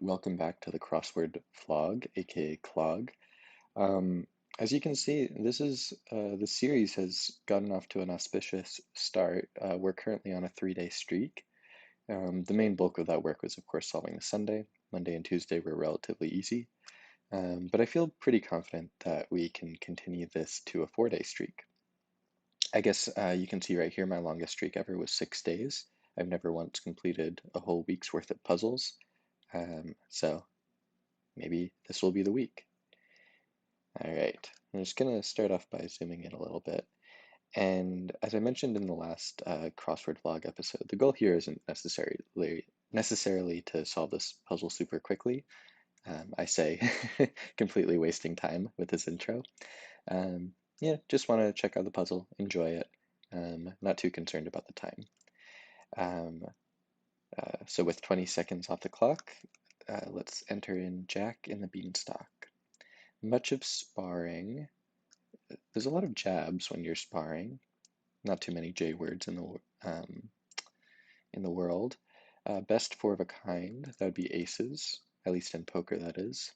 welcome back to the crossword vlog, aka Clog. Um, as you can see, the series has gotten off to an auspicious start. We're currently on a 3-day streak. The main bulk of that work was, of course, solving the Sunday. Monday and Tuesday were relatively easy, but I feel pretty confident that we can continue this to a 4-day streak. I guess you can see right here my longest streak ever was 6 days. I've never once completed a whole week's worth of puzzles. So maybe this will be the week. All right, I'm just gonna start off by zooming in a little bit. And as I mentioned in the last crossword vlog episode, the goal here isn't necessarily to solve this puzzle super quickly. I say completely wasting time with this intro. Yeah, just want to check out the puzzle, enjoy it. Not too concerned about the time. Um, so with 20 seconds off the clock, let's enter in Jack in the Beanstalk. Much of sparring, there's a lot of jabs when you're sparring. Not too many J words in the world. Best four of a kind, that would be aces, at least in poker, that is.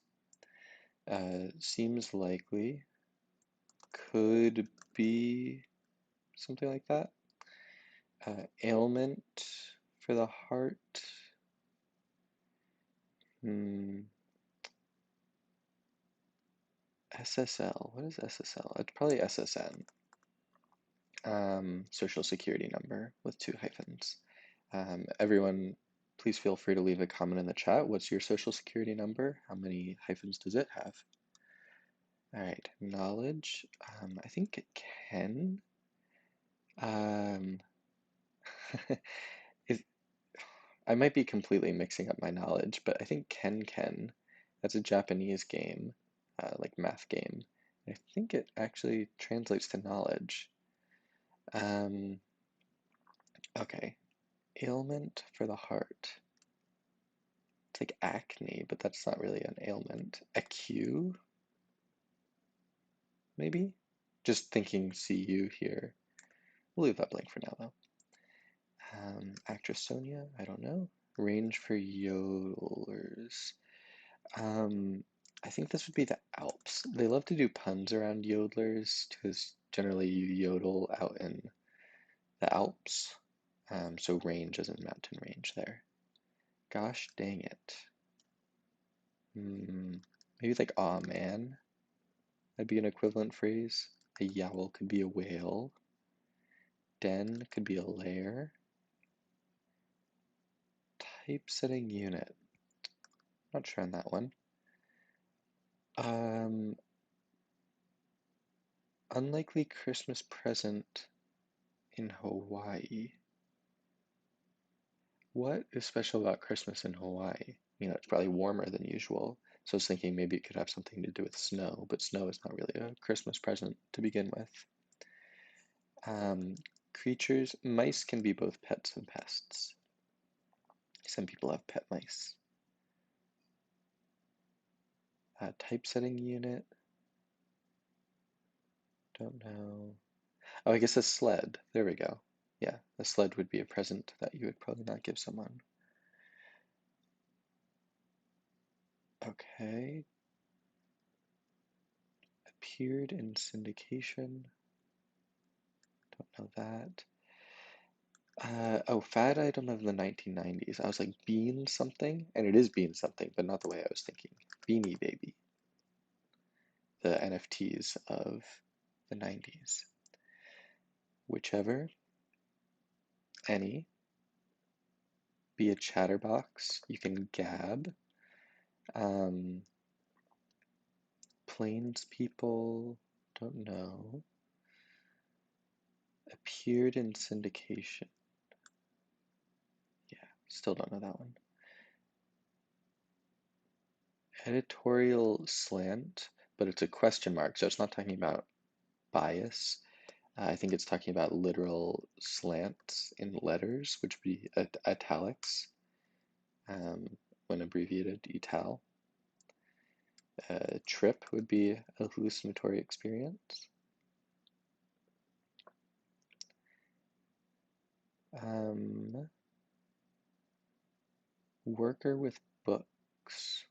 Seems likely, could be something like that. Ailment for the heart. Hmm. SSL. What is SSL? It's probably SSN. Social security number with 2 hyphens. Everyone, please feel free to leave a comment in the chat. What's your social security number? How many hyphens does it have? All right, knowledge. I think it can. Um, is, I might be completely mixing up my knowledge, but I think Ken. That's a Japanese game, like math game. I think it actually translates to knowledge. Um, okay, ailment for the heart. It's like acne, but that's not really an ailment. AQ, maybe? Just thinking CU here. We'll leave that blank for now, though. Actress Sonia, I don't know. Range for yodelers. I think this would be the Alps. They love to do puns around yodelers because generally you yodel out in the Alps. So range as in mountain range there. Gosh dang it. Maybe like aw man. That'd be an equivalent phrase. A yowl could be a whale. Den could be a lair. Typesetting unit. Not sure on that one. Um, Unlikely Christmas present in Hawaii. What is special about Christmas in Hawaii? It's probably warmer than usual. So I was thinking maybe it could have something to do with snow, but snow is not really a Christmas present to begin with. Creatures, mice can be both pets and pests. Some people have pet mice. Typesetting unit. Don't know. Oh, I guess a sled. There we go. Yeah, a sled would be a present that you would probably not give someone. Okay. Appeared in syndication. Don't know that. Oh, fad item of the 1990s. I was like, bean something? And it is bean something, but not the way I was thinking. Beanie Baby. The NFTs of the 90s. Whichever. Any. Be a chatterbox. You can gab. Um, Plains people. Don't know. Appeared in syndication. Yeah, still don't know that one. Editorial slant, but it's a question mark, so it's not talking about bias. I think it's talking about literal slants in letters, which would be italics, when abbreviated, etal. Trip would be a hallucinatory experience. Worker with book. books,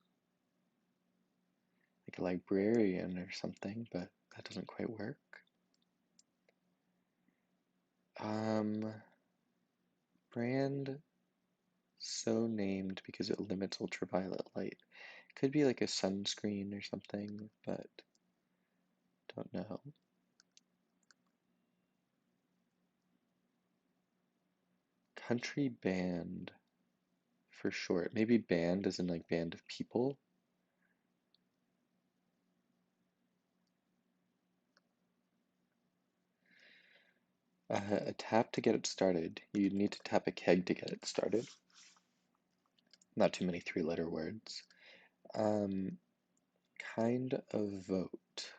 like a librarian or something, but that doesn't quite work. Um, Brand so named because it limits ultraviolet light. Could be like a sunscreen or something, but don't know. Country band for short. Maybe band as in like band of people. A tap to get it started. You need to tap a keg to get it started. Not too many three-letter words. Um, kind of vote.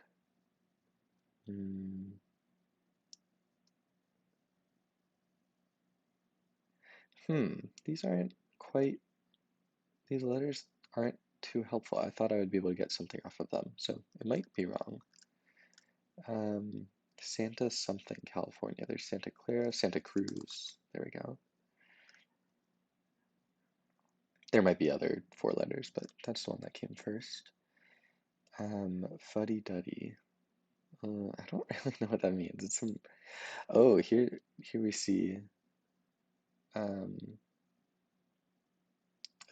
Hmm. These aren't quite, these letters aren't too helpful. I thought I would be able to get something off of them, so it might be wrong. Um, Santa something, California. There's Santa Clara, Santa Cruz. There we go. There might be other four letters, but that's the one that came first. Fuddy Duddy. I don't really know what that means. It's some. Oh, here we see um,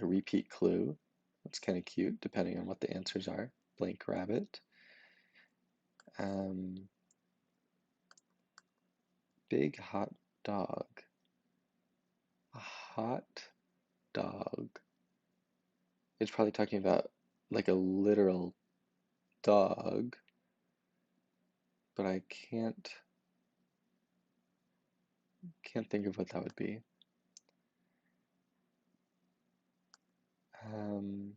a repeat clue. That's kind of cute, depending on what the answers are. Blank rabbit. Um, Big hot dog. A hot dog. It's probably talking about like a literal dog, but I can't think of what that would be. Um,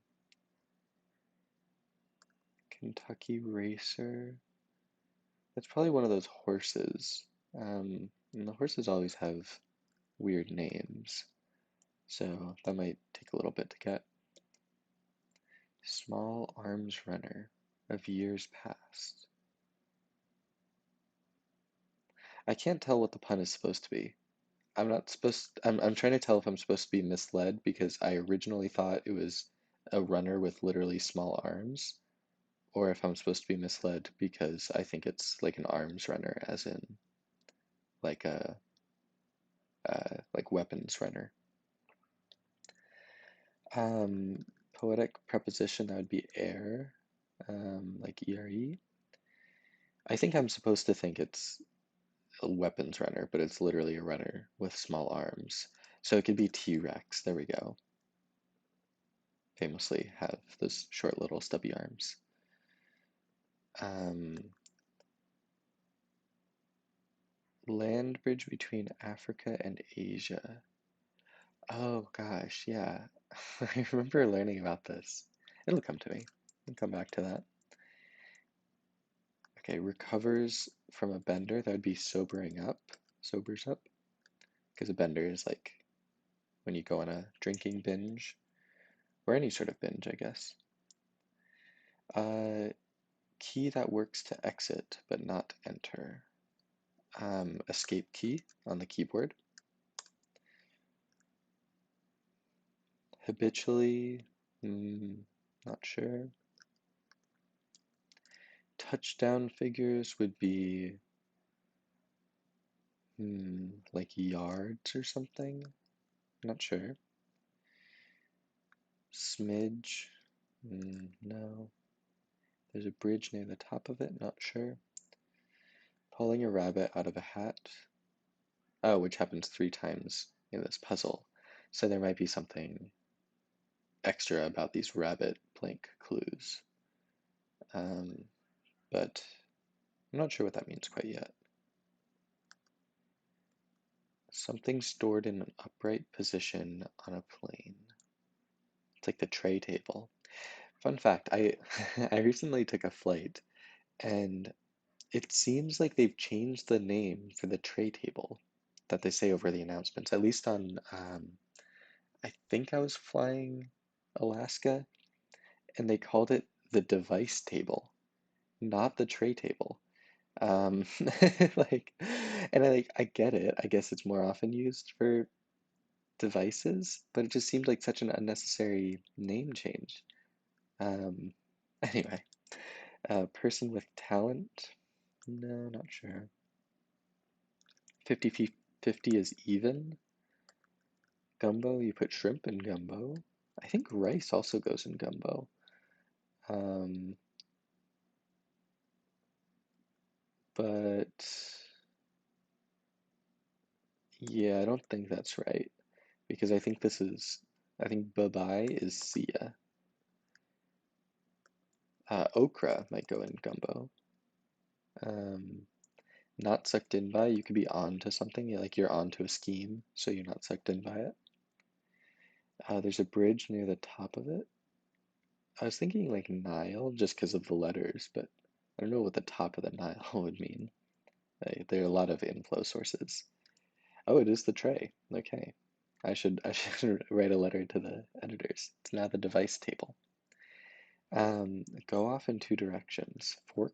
Kentucky Racer. That's probably one of those horses. And the horses always have weird names, so that might take a little bit to get. Small arms runner of years past. I can't tell what the pun is supposed to be. I'm not supposed I'm trying to tell if I'm supposed to be misled because I originally thought it was a runner with literally small arms, or if I'm supposed to be misled because I think it's like an arms runner, as in like a like weapons runner. Poetic preposition that would be air, like ere. I think I'm supposed to think it's a weapons runner, but it's literally a runner with small arms. So it could be T-Rex. There we go. Famously have those short little stubby arms. Um, Land bridge between Africa and Asia. Oh gosh, yeah. I remember learning about this. It'll come to me. I'll come back to that. Okay, recovers from a bender. That would be sobering up. Sobers up. Because a bender is like when you go on a drinking binge, or any sort of binge, I guess. Uh, Key that works to exit, but not enter. Escape key on the keyboard. Habitually, not sure. Touchdown figures would be like yards or something. Not sure. Smidge, no. There's a bridge near the top of it, not sure. Pulling a rabbit out of a hat. Oh, which happens 3 times in this puzzle. So there might be something extra about these rabbit blank clues. Um, but I'm not sure what that means quite yet. Something stored in an upright position on a plane. It's like the tray table. Fun fact, I I recently took a flight and it seems like they've changed the name for the tray table that they say over the announcements. At least on I think I was flying Alaska and they called it the device table, not the tray table. Um, like, and I get it. I guess it's more often used for devices, but it just seemed like such an unnecessary name change. Um, anyway, person with talent? No, not sure. 50 is even. Gumbo, you put shrimp in gumbo. I think rice also goes in gumbo. Um, but yeah, I don't think that's right because I think bye-bye is see ya. Okra might go in gumbo. Um, Not sucked in by, you could be on to something, like you're on to a scheme, so you're not sucked in by it. There's a bridge near the top of it. I was thinking like Nile just because of the letters, but I don't know what the top of the Nile would mean. There are a lot of inflow sources. Oh, it is the tray. Okay. I should write a letter to the editors. It's now the device table. Go off in two directions. Fork.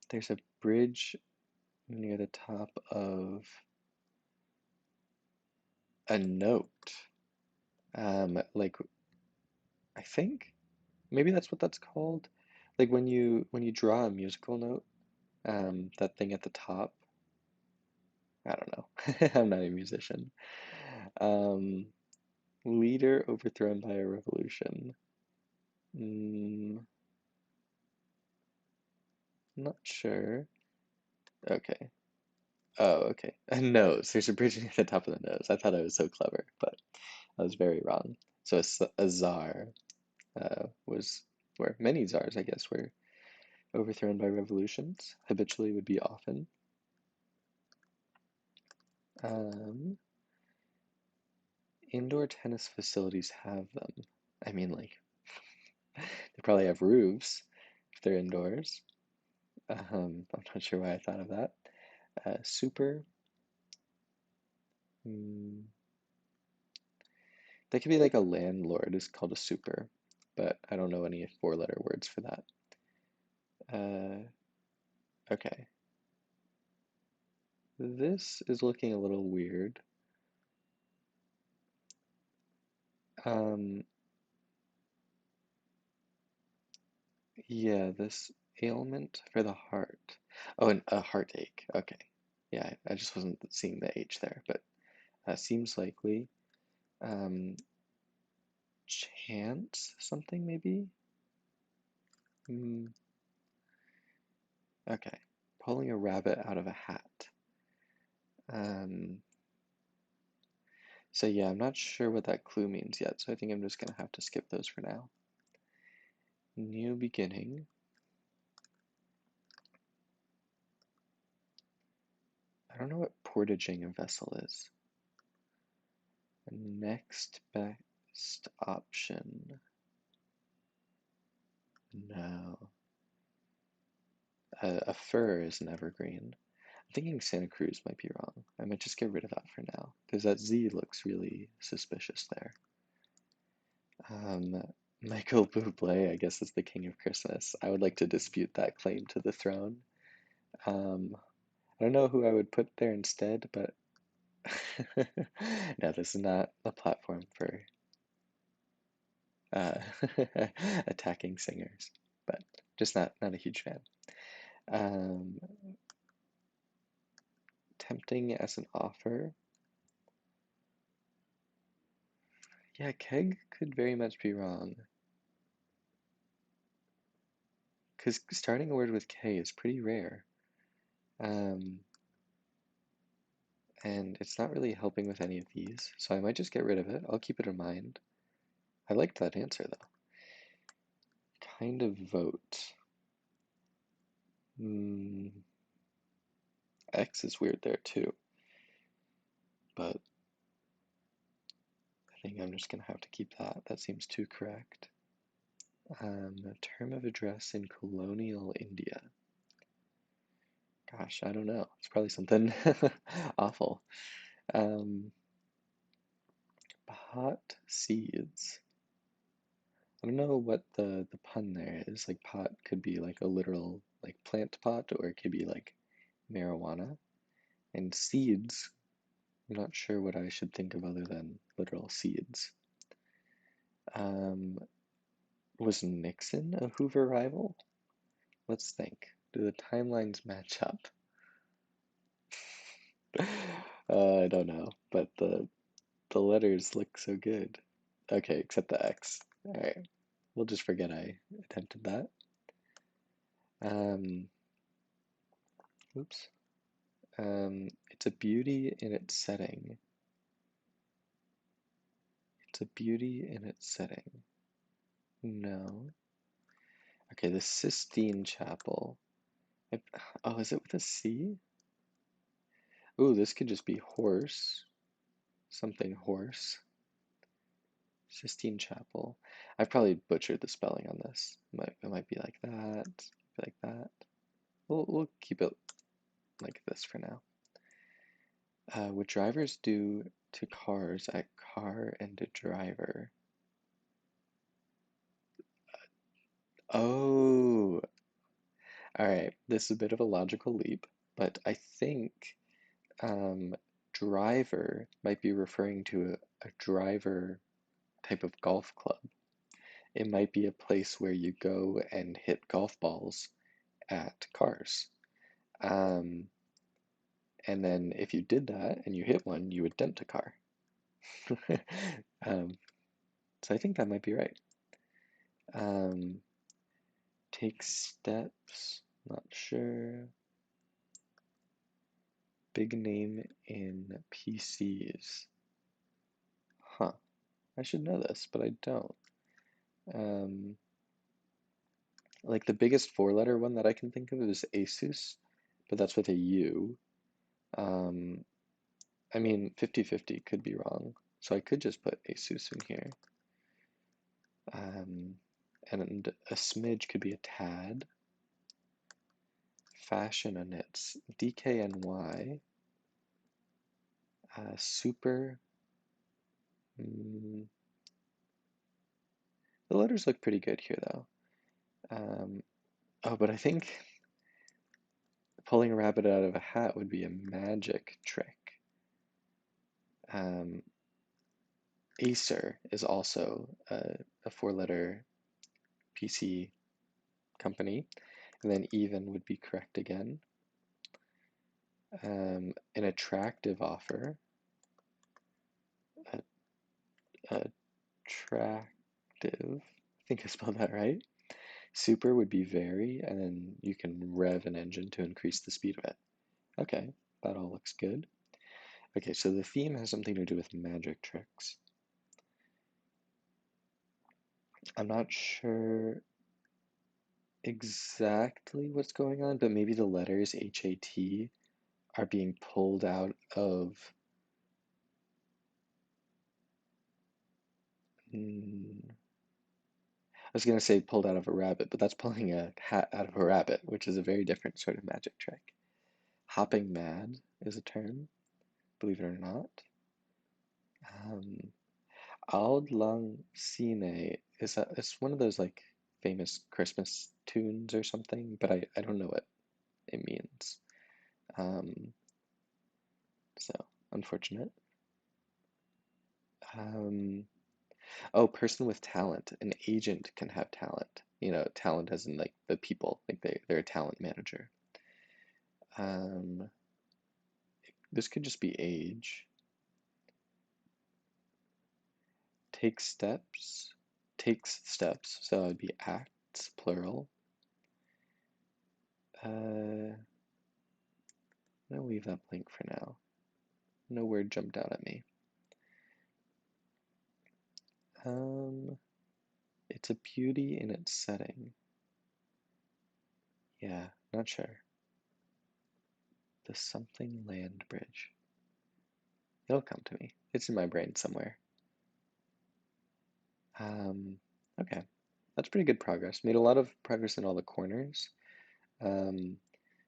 There's a bridge near the top of a note. Like I think maybe that's what that's called. Like when you draw a musical note, that thing at the top. I don't know. I'm not a musician. Um, Leader overthrown by a revolution. Mm, not sure. Okay. Oh, okay. A nose. There's a bridge near the top of the nose. I thought I was so clever, but I was very wrong. So a czar was where many czars, I guess, were overthrown by revolutions. Habitually would be often. Um, Indoor tennis facilities have them. I mean, like, they probably have roofs if they're indoors. I'm not sure why I thought of that. Super. Mm, that could be like a landlord is called a super, but I don't know any four-letter words for that. Uh, okay. This is looking a little weird. Um, yeah, this ailment for the heart. Oh, and a heartache. Okay. Yeah, I just wasn't seeing the H there, but seems likely. Um, Chance something maybe? Mm, okay. Pulling a rabbit out of a hat. Um, so yeah, I'm not sure what that clue means yet, so I think I'm just gonna have to skip those for now. New beginning. I don't know what portaging a vessel is. Next best option. No. A fur is an evergreen. I'm thinking Santa Cruz might be wrong. I might just get rid of that for now, because that Z looks really suspicious there. Um, Michael Bublé, I guess, is the king of Christmas. I would like to dispute that claim to the throne. Um, I don't know who I would put there instead, but no, this is not a platform for uh, attacking singers, but just not a huge fan. Um, Tempting as an offer. Yeah, keg could very much be wrong. Because starting a word with K is pretty rare. Um, and it's not really helping with any of these, so I might just get rid of it. I'll keep it in mind. I liked that answer though. Kind of vote. Mm, X is weird there too, but I think I'm just gonna have to keep that. That seems too correct. Term of address in colonial India. Gosh, I don't know. It's probably something awful. Um, Pot seeds. I don't know what the pun there is. Like pot could be like a literal like plant pot, or it could be like marijuana. And seeds. I'm not sure what I should think of other than literal seeds. Um, was Nixon a Hoover rival? Let's think. Do the timelines match up? I don't know, but the letters look so good. Okay, except the X. All right, we'll just forget I attempted that. Um, oops. It's a beauty in its setting. It's a beauty in its setting. No. Okay, the Sistine Chapel. I, oh, is it with a C? Ooh, this could just be horse. Something horse. Sistine Chapel. I've probably butchered the spelling on this. It might be like that. Like that. We'll keep it like this for now. What drivers do to cars at Car and a Driver. Oh, all right. This is a bit of a logical leap, but I think um, driver might be referring to a driver type of golf club. It might be a place where you go and hit golf balls at cars. Um, and then if you did that and you hit one, you would dent a car. um, so I think that might be right. Um, take steps, not sure. Big name in PCs. Huh. I should know this, but I don't. Um, like the biggest four-letter one that I can think of is Asus, but that's with a U. Um, I mean, 50-50 could be wrong, so I could just put Asus in here. And a smidge could be a tad. Fashion and it's DKNY. Super. Mm, the letters look pretty good here, though. Oh, but I think pulling a rabbit out of a hat would be a magic trick. Um, Acer is also a four-letter PC company, and then even would be correct again. An attractive offer, attractive, I think I spelled that right. Super would be very, and then you can rev an engine to increase the speed of it. Okay, that all looks good. Okay, so the theme has something to do with magic tricks. I'm not sure exactly what's going on, but maybe the letters HAT are being pulled out of. I was going to say pulled out of a rabbit, but that's pulling a hat out of a rabbit, which is a very different sort of magic trick. Hopping mad is a term, believe it or not. Um, Auld Lang Syne it's one of those like famous Christmas tunes or something, but I don't know what it means. Um, so unfortunate. Um, oh, person with talent. An agent can have talent. You know, talent as in like the people, like they're a talent manager. Um, this could just be age. Take steps. Takes steps. So it would be acts, plural. I'm gonna leave that blank for now. No word jumped out at me. Um, it's a beauty in its setting. Yeah, not sure. The something land bridge. It'll come to me. It's in my brain somewhere. Um, okay, that's pretty good progress. Made a lot of progress in all the corners. Um,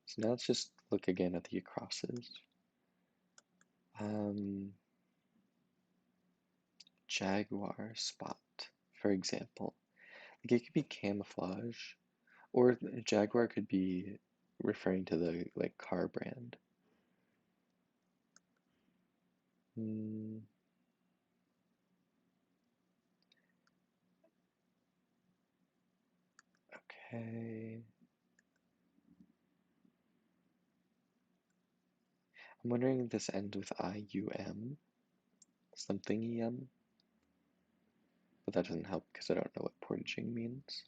so now let's just look again at the acrosses. Um, jaguar spot, for example. Like it could be camouflage, or jaguar could be referring to the like car brand. Hmm, okay. I'm wondering if this ends with IUM, something EM, but that doesn't help because I don't know what portaging means.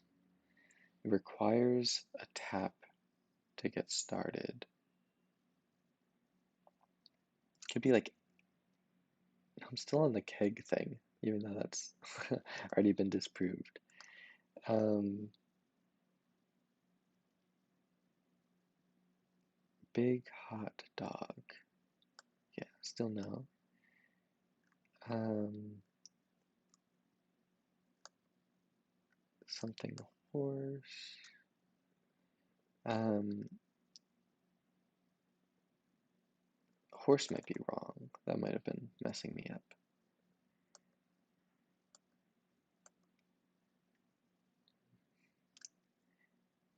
It requires a tap to get started. Could be like, I'm still on the keg thing, even though that's already been disproved. Um, Big hot dog. Yeah, still no. Um, Something horse. Um, Horse might be wrong. That might have been messing me up.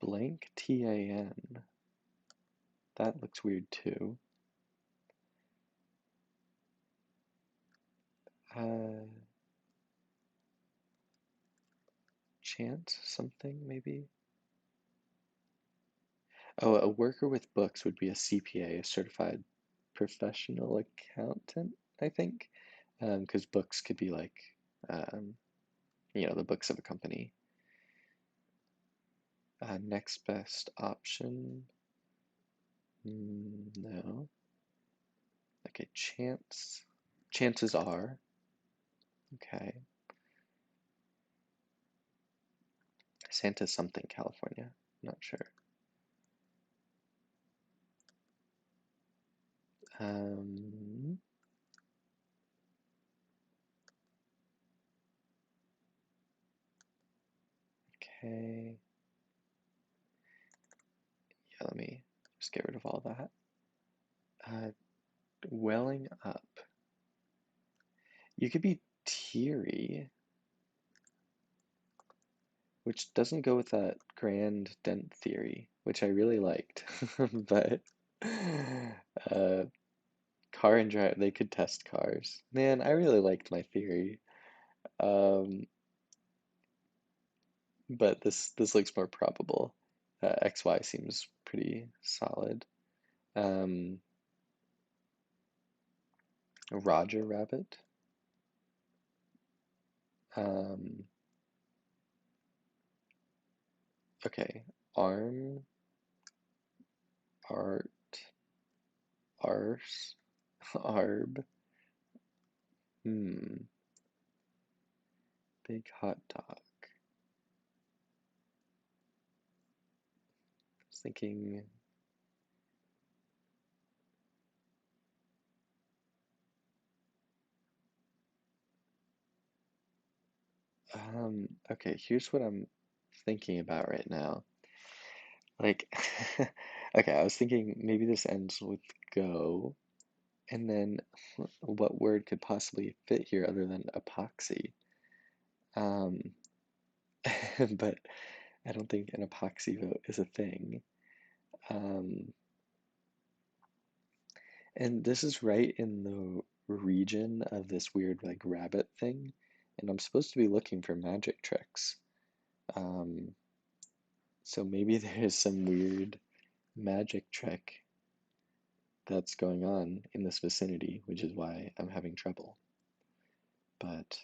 Blank TAN. That looks weird too. Uh, Chance something maybe? Oh, a worker with books would be a CPA, a certified professional accountant, I think. Because books could be like, um, the books of a company. Next best option. No. Okay, chance. Chances are. Okay. Santa something, California. Not sure. Um, okay. Yeah, let me just get rid of all that. Welling up. You could be teary, which doesn't go with that grand dent theory, which I really liked. But uh, car and drive, they could test cars. Man, I really liked my theory. Um, but this looks more probable. XY seems pretty solid. Um, Roger Rabbit. Um, okay. Arm, art, arse, arb. Hmm. Big hot dog. I was thinking, okay, here's what I'm thinking about right now. Like, okay, I was thinking maybe this ends with go, and then what word could possibly fit here other than epoxy? Um, but I don't think an epoxy vote is a thing. Um, and this is right in the region of this weird like rabbit thing, and I'm supposed to be looking for magic tricks. Um, so maybe there's some weird magic trick that's going on in this vicinity, which is why I'm having trouble. But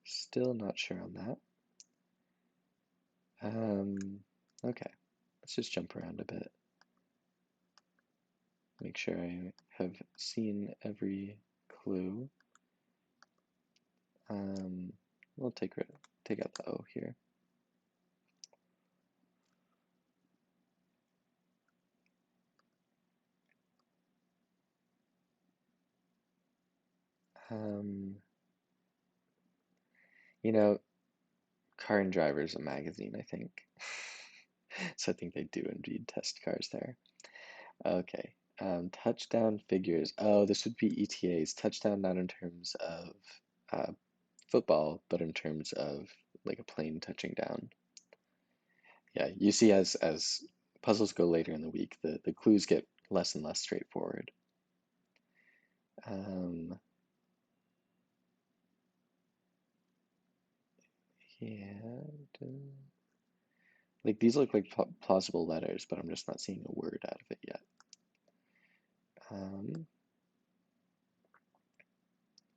still not sure on that. Okay, let's just jump around a bit. Make sure I have seen every clue. We'll take out the O here. Um, you know, Car and Driver is a magazine, I think. So I think they do indeed test cars there. Okay. Touchdown figures. Oh, this would be ETAs. Touchdown not in terms of uh, football, but in terms of like a plane touching down. Yeah, you see as puzzles go later in the week, the clues get less and less straightforward. Um, yeah, like these look like plausible letters, but I'm just not seeing a word out of it yet. Um,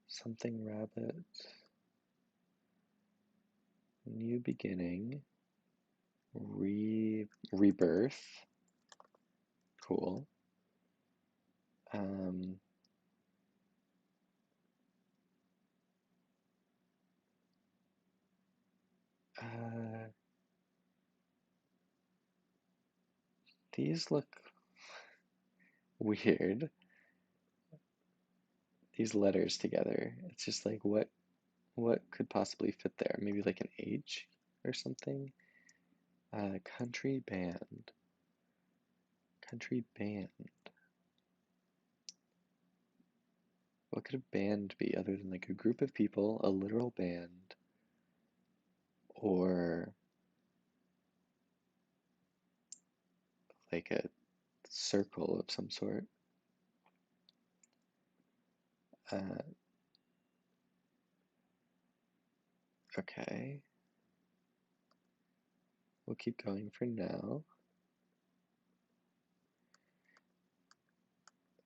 something rabbit, new beginning, rebirth, cool. Um, uh, these look weird. These letters together. It's just like what could possibly fit there? Maybe like an H or something? Country band. Country band. What could a band be other than like a group of people, a literal band, or like a circle of some sort? Uh, okay, we'll keep going for now.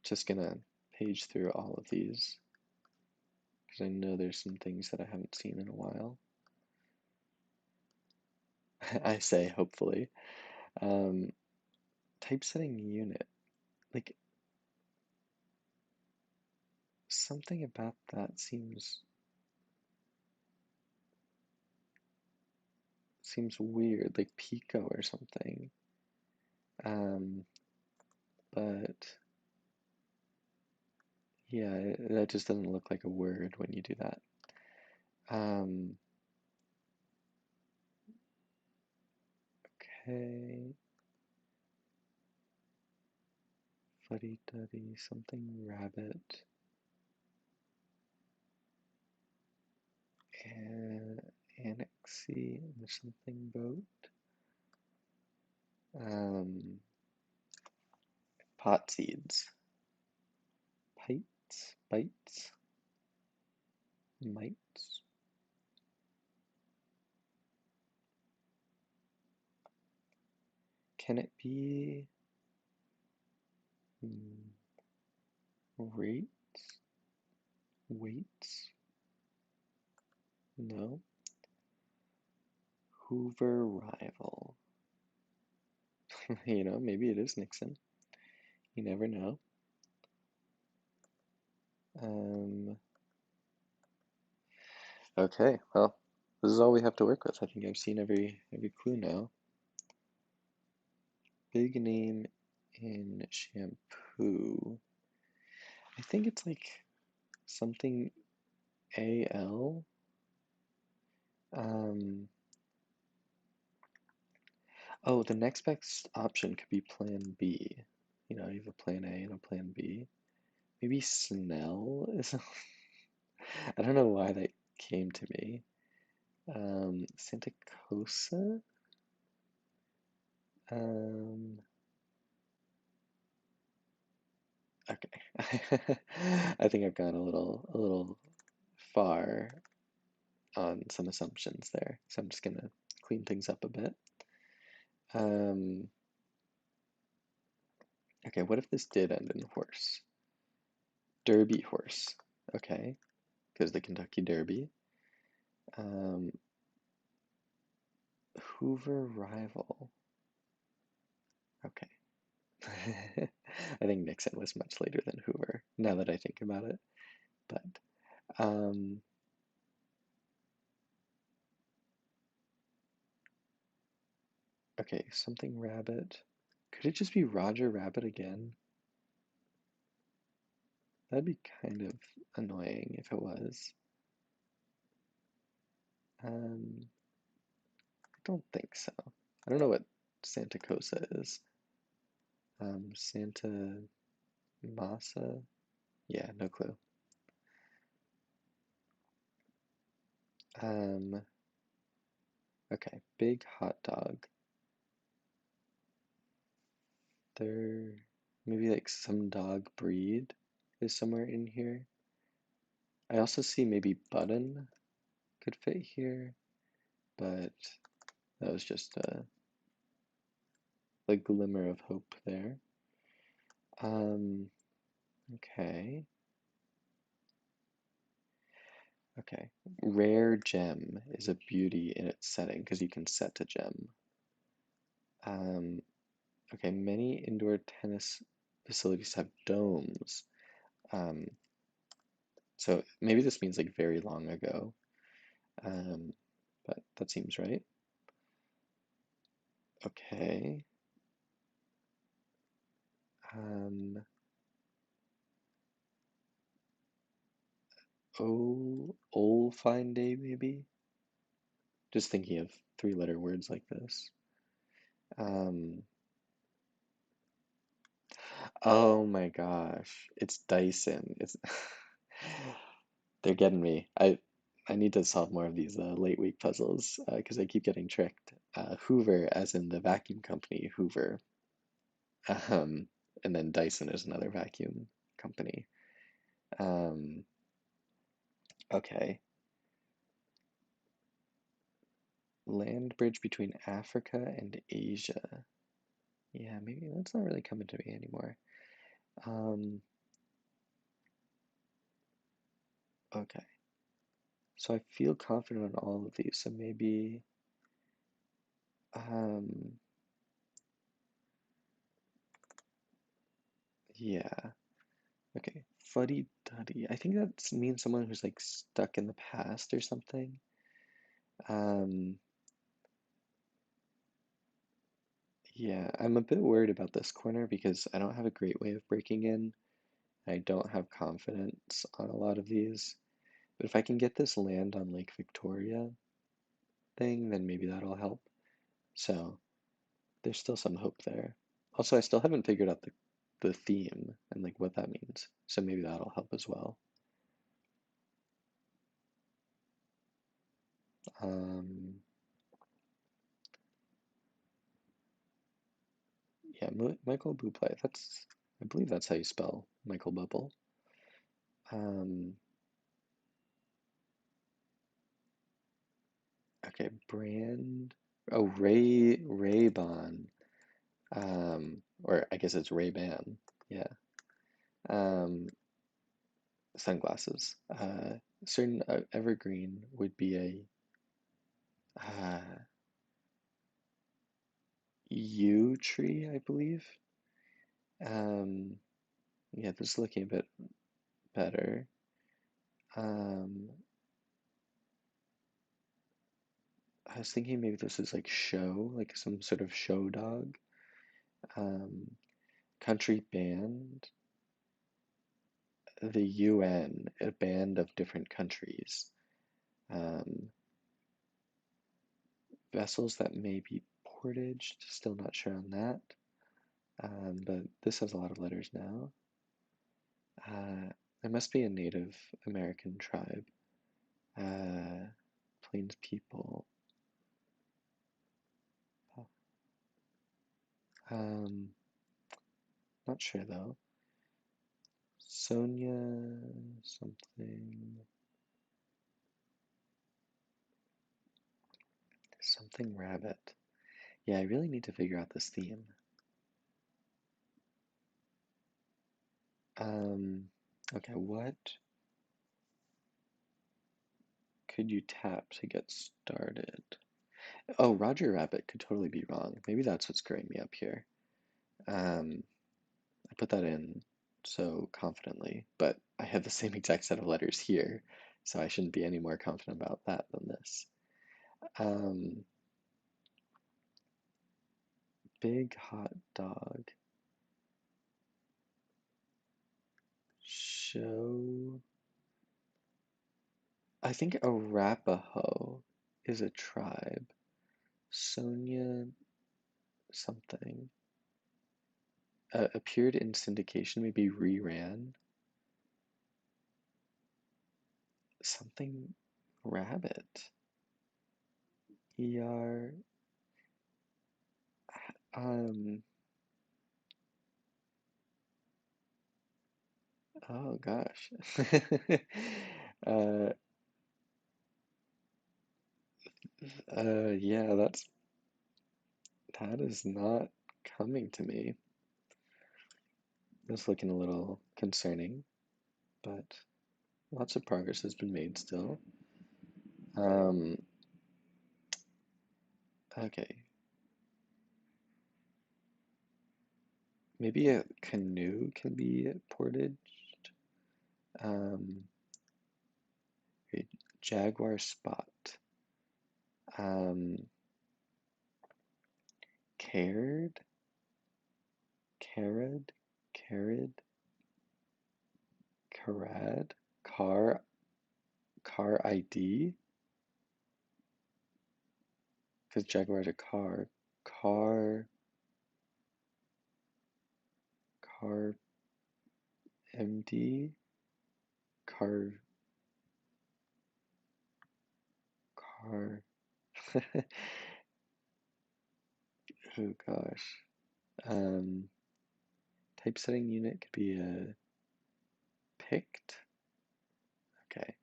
Just gonna page through all of these because I know there's some things that I haven't seen in a while. I say hopefully. Um, typesetting unit. Like something about that seems weird, like Pico or something. Um, but yeah, that just doesn't look like a word when you do that. Um, okay, fuddy duddy, something rabbit, and annexy, and there's something boat. Um, pot seeds, pites, bites, mites. Can it be mm, rates, weights? No. Hoover rival. Maybe it is Nixon. You never know. Um, okay, well, this is all we have to work with. I think I've seen every clue now. Big name in shampoo. I think it's like something AL. Um, oh, the next best option could be plan B. You have a plan A and a plan B. Maybe Snell is. I don't know why that came to me. Santa Cosa? Um, okay. I think I've gone a little far on some assumptions there, so I'm just gonna clean things up a bit. Um, okay, what if this did end in horse? Derby horse. Okay, because the Kentucky Derby. Um, Hoover rival. Okay. I think Nixon was much later than Hoover, now that I think about it. But um, okay, something rabbit. Could it just be Roger Rabbit again? That'd be kind of annoying if it was. I don't think so. I don't know what Santa Cosa is. Santa Masa? Yeah, no clue. Um, okay, big hot dog. There, maybe like some dog breed. is somewhere in here. I also see maybe button could fit here, but that was just a glimmer of hope there. Um, okay. Okay. Rare gem is a beauty in its setting because you can set to gem. Um, okay, many indoor tennis facilities have domes. Um, so maybe this means like very long ago. Um, but that seems right. Okay. Um, oh, fine day maybe. Just thinking of three-letter words like this. Um, oh my gosh, it's Dyson. It's they're getting me. I need to solve more of these late week puzzles because I keep getting tricked. Hoover, as in the vacuum company Hoover, um, and then Dyson is another vacuum company. Um, okay, land bridge between Africa and Asia. Yeah, maybe that's not really coming to me anymore. Um, okay, so I feel confident on all of these. So maybe, um, yeah. Okay, fuddy duddy. I think that means someone who's like stuck in the past or something. Um, yeah, I'm a bit worried about this corner because I don't have a great way of breaking in. I don't have confidence on a lot of these. But if I can get this land on Lake Victoria thing, then maybe that'll help. So there's still some hope there. Also, I still haven't figured out the theme and like what that means. So maybe that'll help as well. Um, yeah, Michael Bublé. I believe that's how you spell Michael Bubble. Um, okay, brand. Oh, Ray-Ban. Or I guess it's Ray-Ban. Yeah. Um, Sunglasses. Certain evergreen would be a yew tree, I believe. Um, yeah, this is looking a bit better. Um, I was thinking maybe this is like show, like some sort of show dog. Um, country band, the UN, a band of different countries. Um, vessels that may be portaged, still not sure on that. But this has a lot of letters now. There must be a Native American tribe. Uh, Plains people. Um, Not sure though. Sonia something. Something rabbit. Yeah, I really need to figure out this theme. Okay, what could you tap to get started? Oh, Roger Rabbit could totally be wrong. Maybe that's what's screwing me up here. Um, I put that in so confidently, but I had the same exact set of letters here, so I shouldn't be any more confident about that than this. Um, big hot dog. Show. I think Arapaho is a tribe. Sonia something. Appeared in syndication, maybe reran. Something rabbit. ER. Um, Oh gosh. Uh, yeah, that is not coming to me. It's looking a little concerning, but lots of progress has been made still. Um, okay, maybe a canoe can be ported. Um, okay, jaguar spot. Um, cared, carad, carad, carad, car, car ID, because jaguar's a car. Car, car, MD, car, car. Oh gosh. Um, typesetting unit could be a picked. Okay.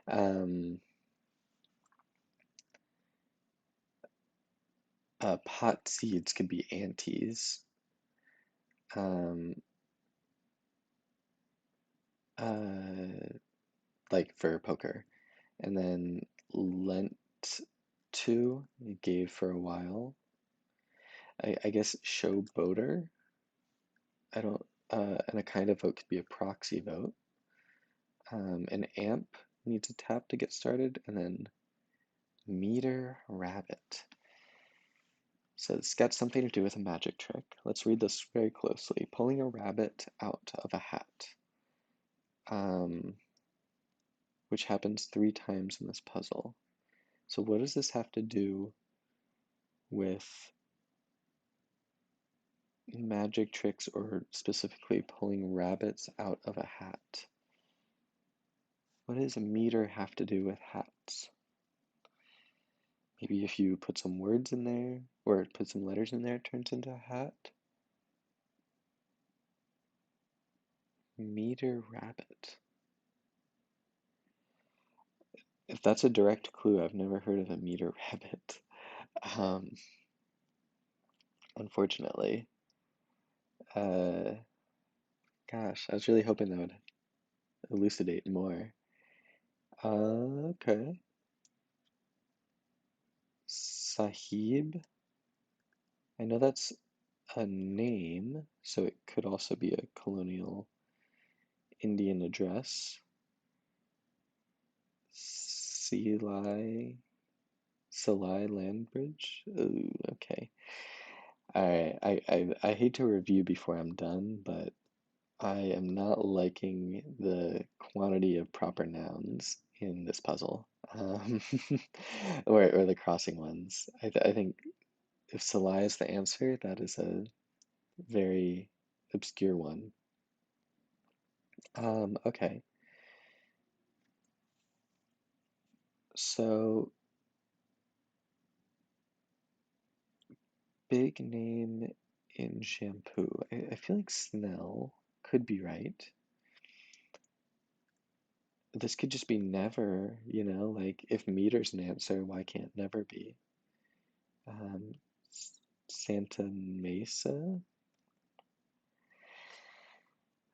Um, pot seeds could be antes. Um, uh, like for poker. And then lent to, gave for a while. I guess showboater. I don't, and a kind of vote could be a proxy vote. An amp needs a tap to get started, and then meter rabbit. So it's got something to do with a magic trick. Let's read this very closely. Pulling a rabbit out of a hat, um, which happens 3 times in this puzzle. So what does this have to do with magic tricks or specifically pulling rabbits out of a hat? What does a meter have to do with hats? Maybe if you put some words in there or put some letters in there, it turns into a hat. Meter rabbit. If that's a direct clue, I've never heard of a meter rabbit. Um, unfortunately. Uh, gosh, I was really hoping that would elucidate more. Okay. Sahib. I know that's a name, so it could also be a colonial Indian address. Silai, Silai Land Bridge. Ooh, okay. All right. I hate to review before I'm done, but I am not liking the quantity of proper nouns in this puzzle, or the crossing ones. I think if Salai is the answer, that is a very obscure one. Okay, so big name in shampoo. I feel like Snell could be right. This could just be never, like if meter's an answer, why can't never be? Um, Santa Mesa?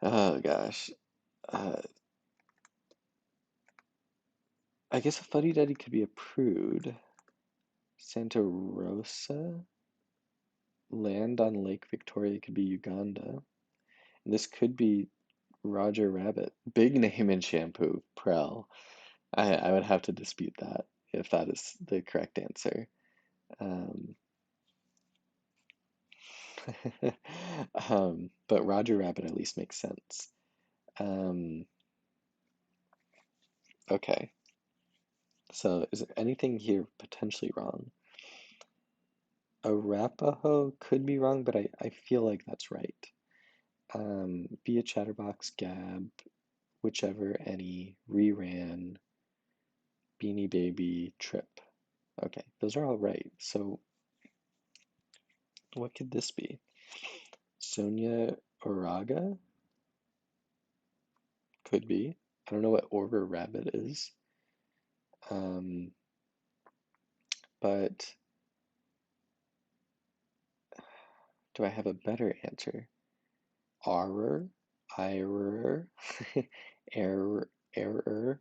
Oh gosh. Uh, I guess a fuddy duddy could be a prude. Santa Rosa? Land on Lake Victoria could be Uganda. And this could be Roger Rabbit. Big name in shampoo, Prel. I would have to dispute that if that is the correct answer. Um, but Roger Rabbit at least makes sense. Um, okay, so is there anything here potentially wrong? Arapaho could be wrong, but I feel like that's right. Be a chatterbox, gab, whichever, any, reran, beanie baby, trip. Okay, those are all right. So what could this be? Sonia Oraga? Could be. I don't know what order rabbit is. Um, but do I have a better answer? Error, error, error, error,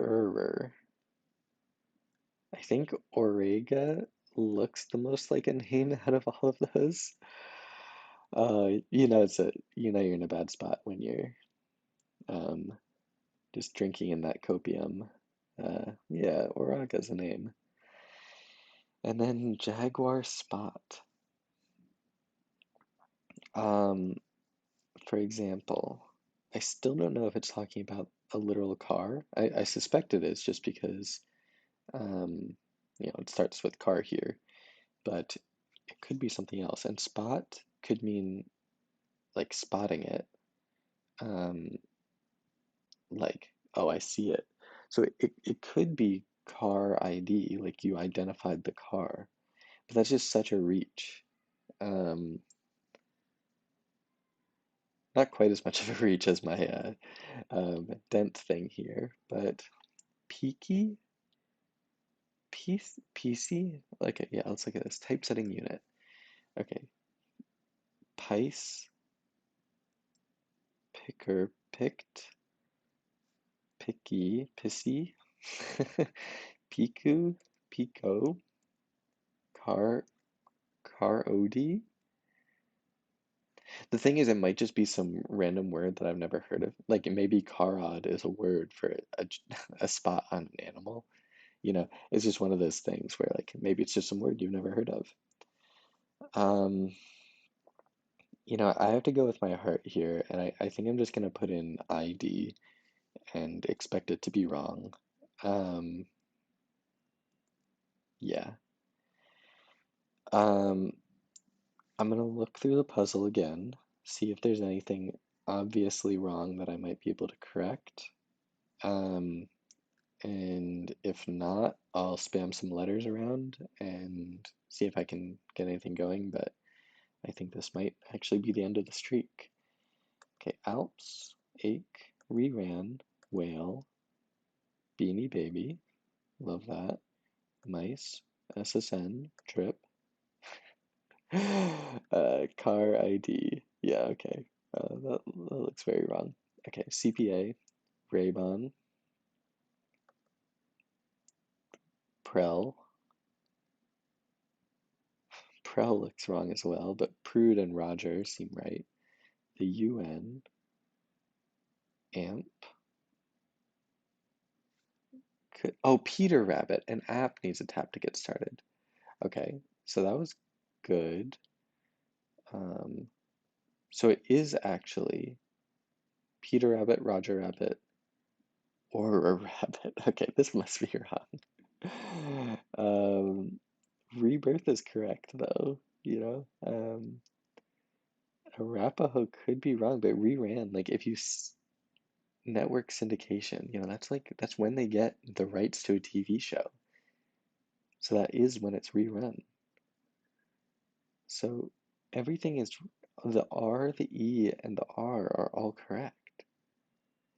error. I think Orega looks the most like a name out of all of those. You're in a bad spot when you're um just drinking in that copium. Yeah, Oraga's a name. And then Jaguar Spot. Um, for example, I still don't know if it's talking about a literal car. I suspect it is just because um, it starts with car here, but it could be something else. And spot could mean like spotting it, um, like, oh, I see it. So it could be car ID, like you identified the car, but that's just such a reach. Um, Not quite as much of a reach as my dent thing here, but peaky, PC? Okay, yeah, let's look at this. Typesetting unit. Okay, pice, picker, picked, picky, pissy, piku, pico, car, car OD. The thing is, it might just be some random word that I've never heard of. Like maybe carod is a word for a spot on an animal. It's just one of those things where like maybe it's just some word you've never heard of. Um, I have to go with my heart here, and I think I'm just gonna put in ID and expect it to be wrong. Um, yeah. Um, I'm gonna look through the puzzle again, see if there's anything obviously wrong that I might be able to correct. Um, and if not, I'll spam some letters around and see if I can get anything going, but I think this might actually be the end of the streak. Okay, Alps, ache, reran, whale, beanie baby, love that, mice, SSN, trip, car ID, yeah, okay, that looks very wrong. Okay, CPA, Raybon, Prel, Prel looks wrong as well, but Prude and Roger seem right. The UN, AMP, oh, Peter Rabbit, an app needs a tap to get started. Okay, so that was good. Um, so it is actually Peter Rabbit, Roger Rabbit, or a rabbit. Okay, this must be wrong. Rebirth is correct though, Arapaho could be wrong, but reran, like if you network syndication, that's when they get the rights to a TV show. So that is when it's rerun. So everything is the R, the E, and the R are all correct.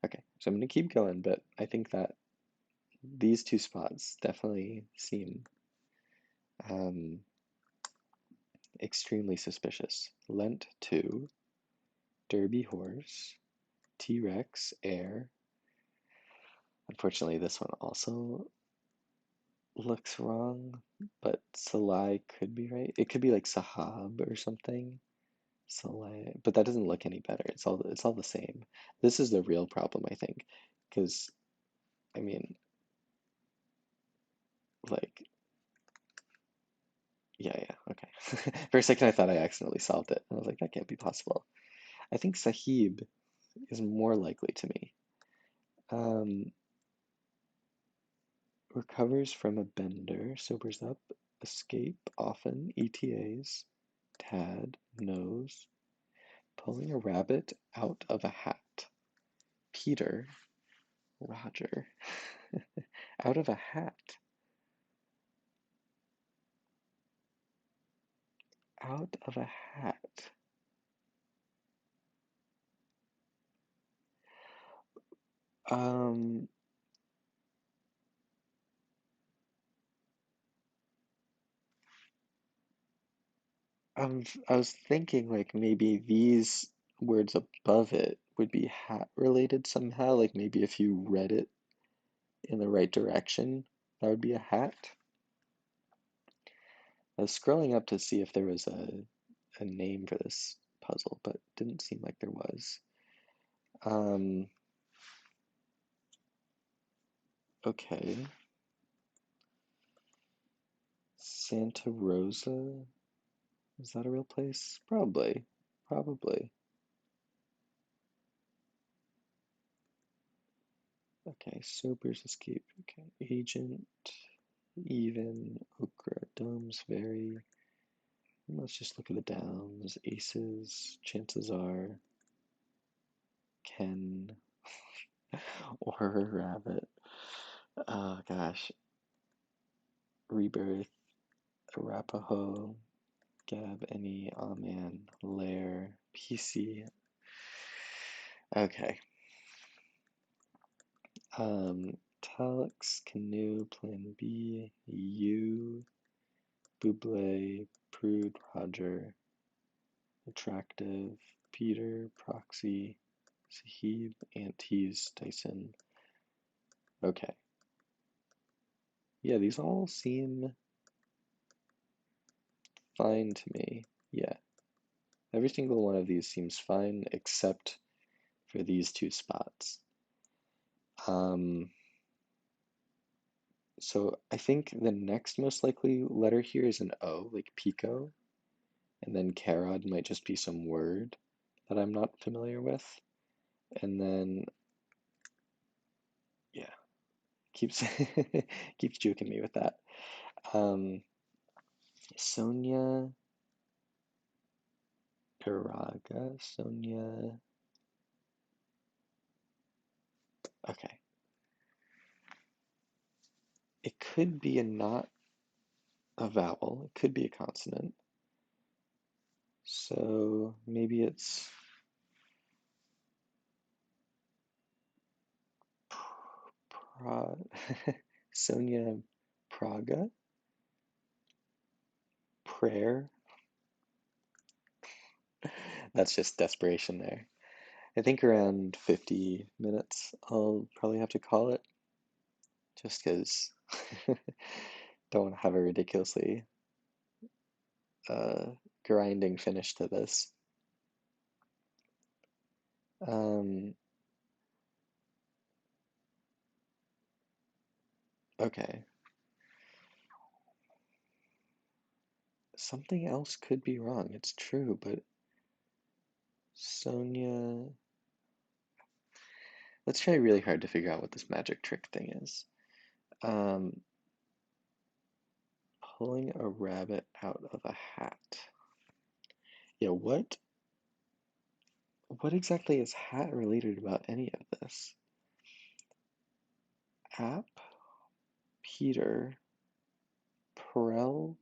Okay, so I'm gonna keep going, but I think that these two spots definitely seem um, extremely suspicious. Lent 2, Derby Horse, T-Rex, Air. Unfortunately, this one also looks wrong, but Salai could be right. It could be like Sahab or something. Salai, but that doesn't look any better. It's all the same. This is the real problem, I think, because I mean, like, yeah, okay. For a second, I thought I accidentally solved it. I was like, that can't be possible. I think Sahib is more likely to me. Um, recovers from a bender, sobers up, escape often, ETAs, Tad, knows, pulling a rabbit out of a hat. Peter, Roger, out of a hat, out of a hat. Um, I was thinking like maybe these words above it would be hat related somehow. Like maybe if you read it in the right direction, that would be a hat. I was scrolling up to see if there was a name for this puzzle, but didn't seem like there was. Um, okay. Santa Rosa? Is that a real place? Probably. Probably. Okay, Sober's Escape. Okay, Agent, Even, Okra, Domes, Very. Let's just look at the downs. Aces, chances are, Ken, or Rabbit. Oh gosh. Rebirth, Arapaho, Gab, Any, Aman, Lair, PC. Okay. Talix, Canoe, Plan B, U, Buble, Prude, Roger, Attractive, Peter, Proxy, Sahib, Antes, Tyson. Okay. Yeah, these all seem fine to me. Yeah, every single one of these seems fine except for these two spots. Um, so I think the next most likely letter here is an O, like Pico, and then Carod might just be some word that I'm not familiar with. And then, yeah, keeps keeps joking me with that. Um, Sonia Iraga, Sonia. Okay, it could be a not a vowel. It could be a consonant. So maybe it's pra Sonia Praga, prayer. That's just desperation there. I think around 50 minutes I'll probably have to call it just because don't want to have a ridiculously uh, grinding finish to this. Um, okay. Something else could be wrong. It's true, but Sonia. Let's try really hard to figure out what this magic trick thing is. Um, Pulling a rabbit out of a hat. Yeah, what exactly is hat related about any of this? App, Peter, Prel,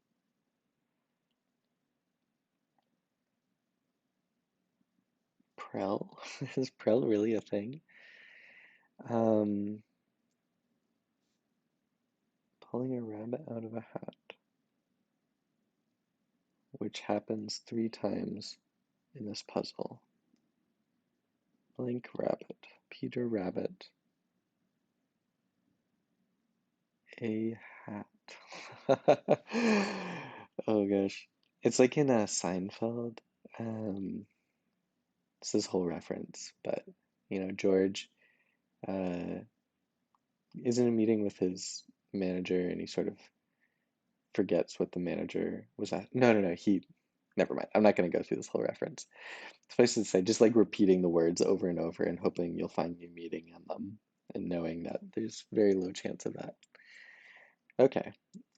Prel? Is Prel really a thing? Um, Pulling a rabbit out of a hat, which happens 3 times in this puzzle. Blink Rabbit, Peter Rabbit, a hat. Oh gosh. It's like in a Seinfeld. Um, it's this whole reference, but George uh, is in a meeting with his manager and he sort of forgets what the manager was at. No, no, no. Never mind. I'm not going to go through this whole reference. Suffice to say, just like repeating the words over and over and hoping you'll find new meaning in them and knowing that there's very low chance of that. Okay.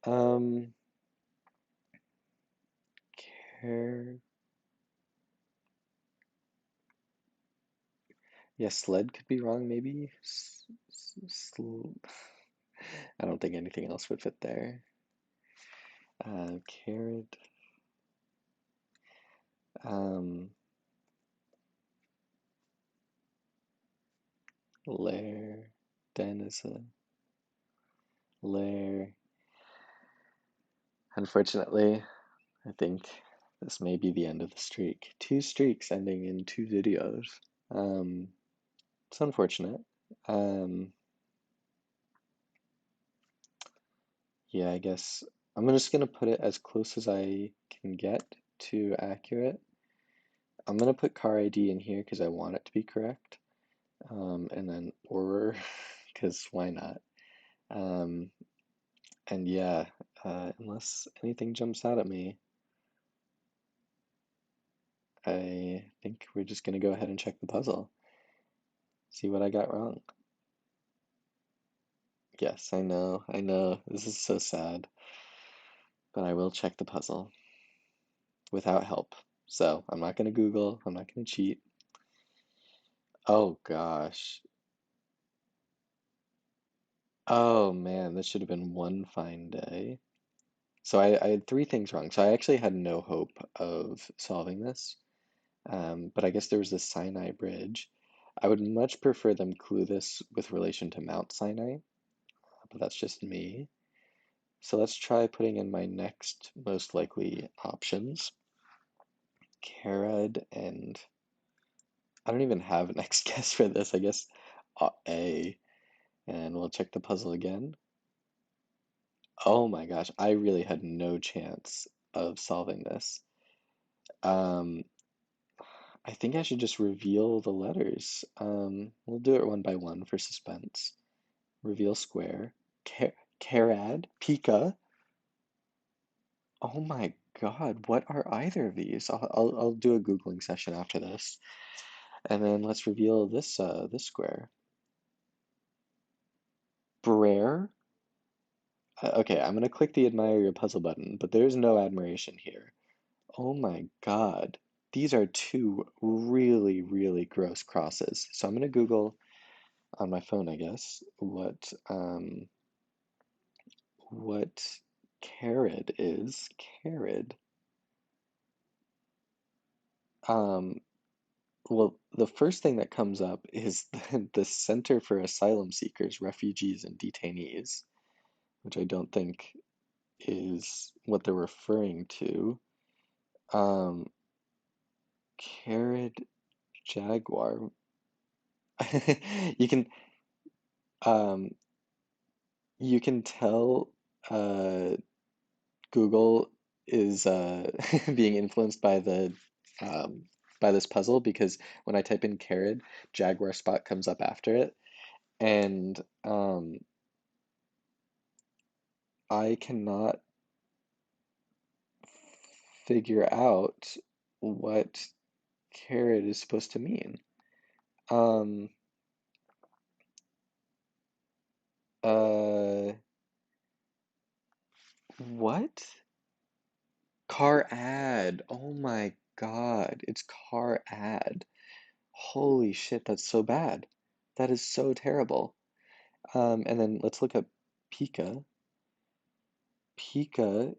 Um, care. Yeah, sled could be wrong, maybe. I don't think anything else would fit there. Carrot. Um, Lair. Den is a lair. Unfortunately, I think this may be the end of the streak. Two streaks ending in two videos. Um, it's unfortunate. Um, yeah, I guess I'm just gonna put it as close as I can get to accurate. I'm gonna put car ID in here because I want it to be correct. And then or because why not? Um, and yeah, unless anything jumps out at me, I think we're just gonna go ahead and check the puzzle. See what I got wrong. Yes, I know. This is so sad. But I will check the puzzle without help. So I'm not gonna Google, I'm not gonna cheat. Oh gosh. Oh man, this should have been one fine day. So I had three things wrong. So I actually had no hope of solving this. But I guess there was this Sinai Bridge. I would much prefer them clue this with relation to Mount Sinai, but that's just me. So let's try putting in my next most likely options. Karad and I don't even have an next guess for this. I guess A, and we'll check the puzzle again. Oh my gosh, I really had no chance of solving this. Um, I think I should just reveal the letters. We'll do it one by one for suspense. Reveal square. Karad, Pika. Oh my God, what are either of these? I'll do a Googling session after this. And then let's reveal this square. Brer? Okay, I'm gonna click the admire your puzzle button, but there's no admiration here. Oh my God. These are two really, really gross crosses. So I'm gonna Google on my phone, I guess, what carrot is. Carrot. Um, well, the first thing that comes up is the Center for Asylum Seekers, Refugees, and Detainees, which I don't think is what they're referring to. Um, Carrot Jaguar. You can um you can tell uh Google is being influenced um by this puzzle because when I type in carrot, Jaguar spot comes up after it, and I cannot figure out what carrot is supposed to mean. Um uh what? Car ad. Oh my God. It's car ad. Holy shit, that's so bad. That is so terrible. And then let's look up Pika. Pika,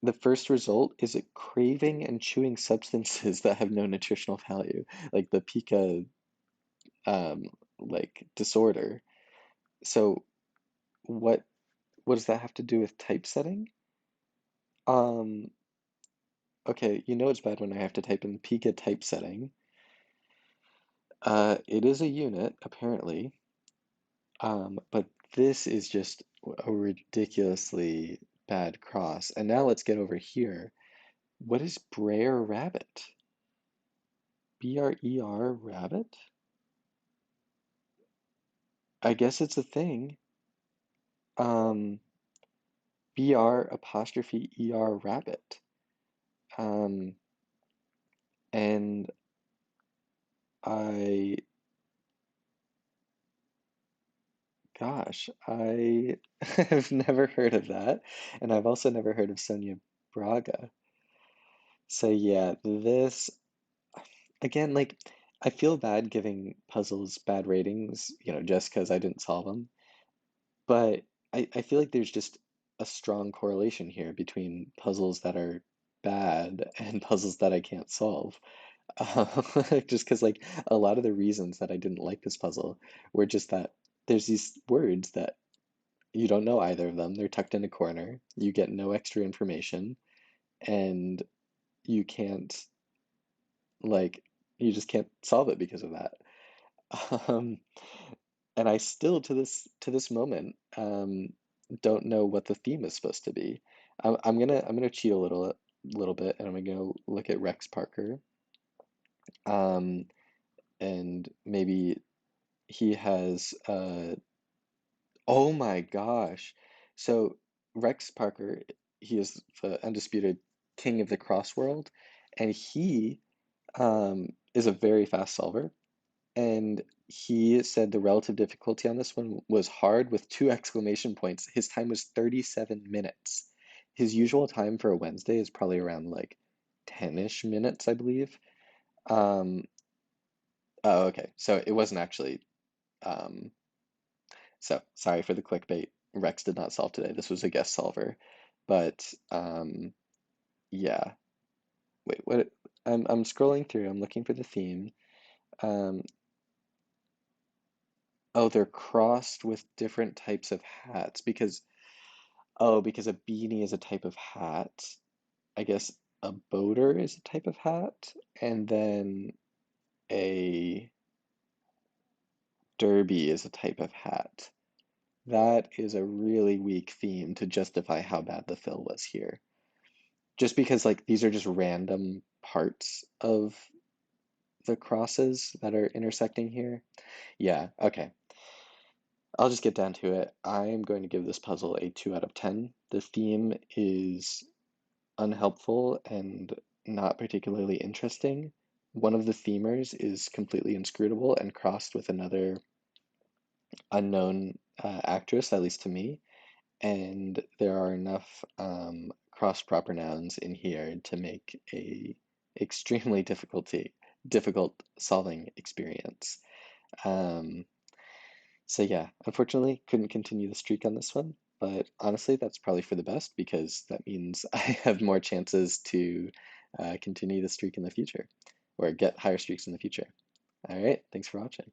the first result is a craving and chewing substances that have no nutritional value, like the Pika um like disorder. So what what does that have to do with typesetting? Um, okay, you know it's bad when I have to type in Pika typesetting. It is a unit, apparently. But this is just a ridiculously bad cross. And now let's get over here. What is Brer Rabbit? B-R-E-R Rabbit? I guess it's a thing. Um, B-R apostrophe E-R Rabbit. Um, and I, gosh, I have never heard of that. And I've also never heard of Sonia Braga. So yeah, this again, like, I feel bad giving puzzles bad ratings, just because I didn't solve them. But I feel like there's just a strong correlation here between puzzles that are bad and puzzles that I can't solve. Just because like a lot of the reasons that I didn't like this puzzle were just that there's these words that you don't know either of them. They're tucked in a corner. You get no extra information, and you can't like you just can't solve it because of that. Um, and I still to this moment don't know what the theme is supposed to be. I'm gonna cheat a little bit, and I'm gonna go look at Rex Parker. Um, and maybe he has oh my gosh. So Rex Parker, he is the undisputed king of the crossworld, and he is a very fast solver. And he said the relative difficulty on this one was hard with two exclamation points. His time was 37 minutes. His usual time for a Wednesday is probably around like 10-ish minutes, I believe. Um, oh, okay. So it wasn't actually um, so sorry for the clickbait. Rex did not solve today. This was a guest solver. But yeah. Wait, what I'm scrolling through, I'm looking for the theme. Um, oh, they're crossed with different types of hats because a beanie is a type of hat. I guess a boater is a type of hat, and then a derby is a type of hat. That is a really weak theme to justify how bad the fill was here. Just because like these are just random parts of the crosses that are intersecting here. Yeah, okay. I'll just get down to it. I am going to give this puzzle a 2 out of 10. The theme is unhelpful and not particularly interesting. One of the themers is completely inscrutable and crossed with another unknown actress, at least to me. And there are enough cross proper nouns in here to make a extremely difficult solving experience. Um, so yeah, unfortunately, couldn't continue the streak on this one, but honestly, that's probably for the best because that means I have more chances to continue the streak in the future or get higher streaks in the future. All right, thanks for watching.